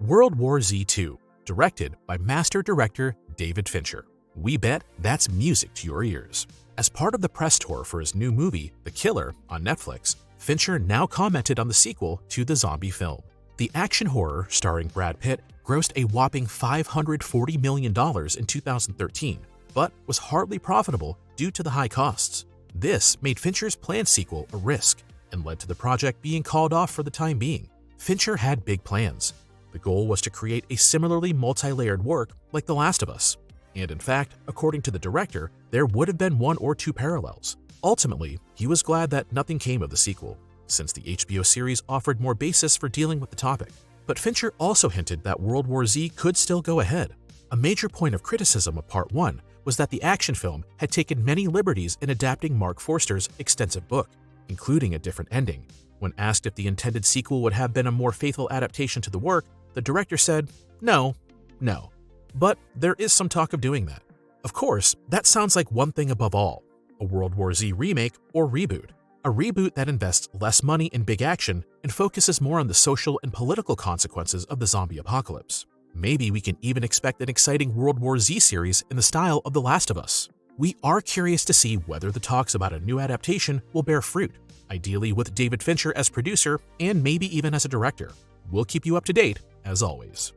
World War Z 2, directed by master director David Fincher. We bet that's music to your ears. As part of the press tour for his new movie, The Killer, on Netflix, Fincher now commented on the sequel to the zombie film. The action horror starring Brad Pitt grossed a whopping $540 million in 2013, but was hardly profitable due to the high costs. This made Fincher's planned sequel a risk and led to the project being called off for the time being. Fincher had big plans. The goal was to create a similarly multi-layered work like The Last of Us. And in fact, according to the director, there would have been one or two parallels. Ultimately, he was glad that nothing came of the sequel, since the HBO series offered more basis for dealing with the topic. But Fincher also hinted that World War Z could still go ahead. A major point of criticism of Part 1 was that the action film had taken many liberties in adapting Mark Forster's extensive book, including a different ending. When asked if the intended sequel would have been a more faithful adaptation to the work, the director said, no. But there is some talk of doing that. Of course, that sounds like one thing above all, a World War Z remake or reboot. A reboot that invests less money in big action and focuses more on the social and political consequences of the zombie apocalypse. Maybe we can even expect an exciting World War Z series in the style of The Last of Us. We are curious to see whether the talks about a new adaptation will bear fruit, ideally with David Fincher as producer and maybe even as a director. We'll keep you up to date, as always.